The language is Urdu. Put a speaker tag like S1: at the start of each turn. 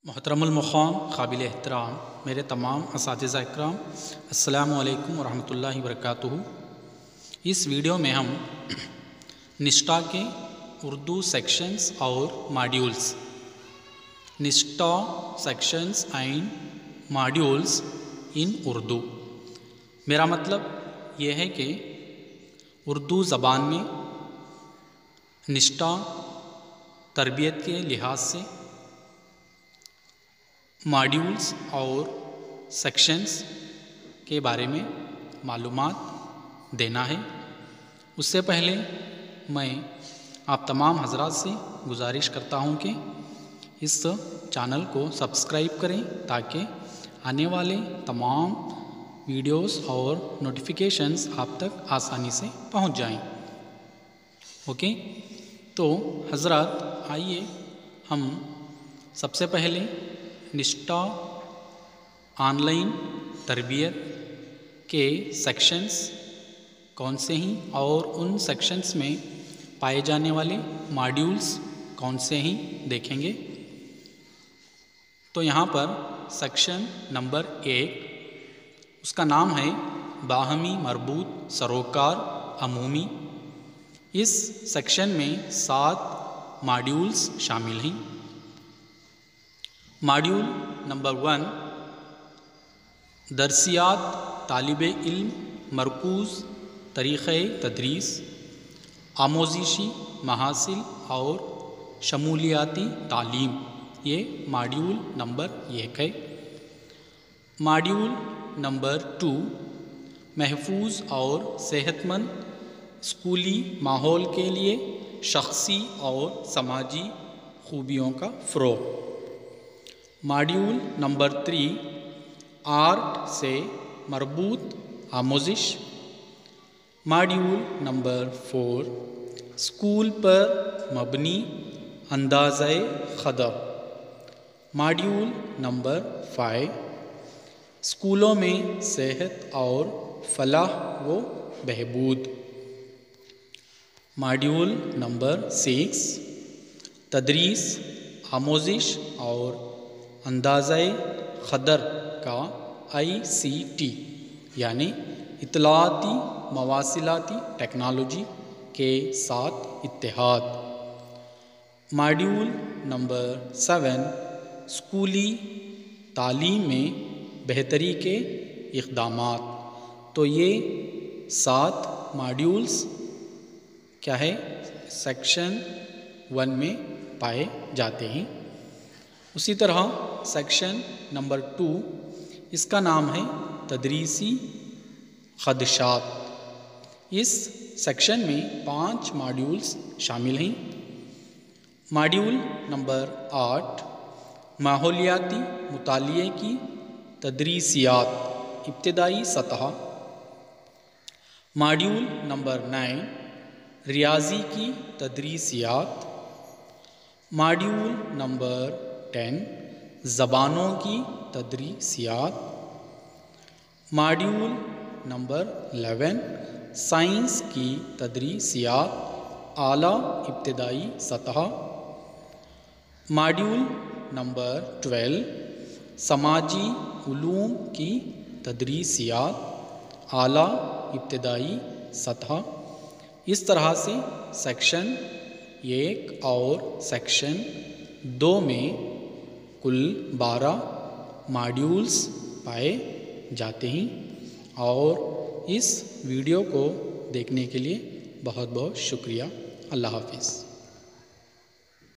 S1: محترم المقام قابل احترام میرے تمام اساتذہ اکرام، السلام علیکم ورحمۃ اللہ وبرکاتہ۔ اس ویڈیو میں ہم نشٹا کے اردو سیکشنز اور ماڈیولز، نشٹا سیکشنز اینڈ ماڈیولز ان اردو، میرا مطلب یہ ہے کہ اردو زبان میں نشٹا تربیت کے لحاظ سے ماڈیولز اور سیکشنز کے بارے میں معلومات دینا ہے۔ اس سے پہلے میں آپ تمام حضرات سے گزارش کرتا ہوں کہ اس چینل کو سبسکرائب کریں تاکہ آنے والے تمام ویڈیوز اور نوٹیفیکیشنز آپ تک آسانی سے پہنچ جائیں۔ اوکے، تو حضرات آئیے ہم سب سے پہلے نشٹا آن لائن تربیت کے سیکشنز کون سے ہیں اور ان سیکشنز میں پائے جانے والے ماڈیولز کون سے ہیں دیکھیں گے۔ تو یہاں پر سیکشن نمبر 1، اس کا نام ہے باہمی مربوط سروکار عمومی۔ اس سیکشن میں 7 ماڈیولز شامل ہیں۔ ماڈیول نمبر 1، درسیات طالب علم مرکوز طریقۂ تدریس، آموزشی محاصل اور شمولیاتی تعلیم، یہ ماڈیول نمبر 1 ہے۔ ماڈیول نمبر 2، محفوظ اور صحت مند اسکولی ماحول کے لیے شخصی اور سماجی خوبیوں کا فروغ۔ ماڈیول نمبر 3، آرٹ سے مربوط آموزش۔ ماڈیول نمبر 4، اسکول پر مبنی اندازۂ خدمت۔ ماڈیول نمبر 5، اسکولوں میں صحت اور فلاح و بہبود۔ ماڈیول نمبر 6، تدریس، آموزش اور اندازۂ خدر کا ICT یعنی اطلاعاتی مواصلاتی ٹیکنالوجی کے ساتھ اتحاد۔ ماڈیول نمبر 7، اسکولی تعلیم میں بہتری کے اقدامات۔ تو یہ 7 ماڈیولز کیا ہے، سیکشن 1 میں پائے جاتے ہیں۔ اسی طرح سیکشن نمبر 2، اس کا نام ہے تدریسی خدشات۔ اس سیکشن میں 5 ماڈیولز شامل ہیں۔ ماڈیول نمبر 8، ماحولیاتی مطالعے کی تدریسیات ابتدائی سطح۔ ماڈیول نمبر 9، ریاضی کی تدریسیات۔ ماڈیول نمبر 10، زبانوں کی تدریسیات۔ ماڈیول نمبر 11، سائنس کی تدریسیات اعلیٰ ابتدائی سطح۔ ماڈیول نمبر 12، سماجی علوم کی تدریسیات اعلیٰ ابتدائی سطح۔ اس طرح سے سیکشن 1 اور سیکشن 2 میں کل 12 ماڈیولز پائے جاتے ہیں، اور اس ویڈیو کو دیکھنے کے لیے بہت بہت شکریہ۔ اللہ حافظ۔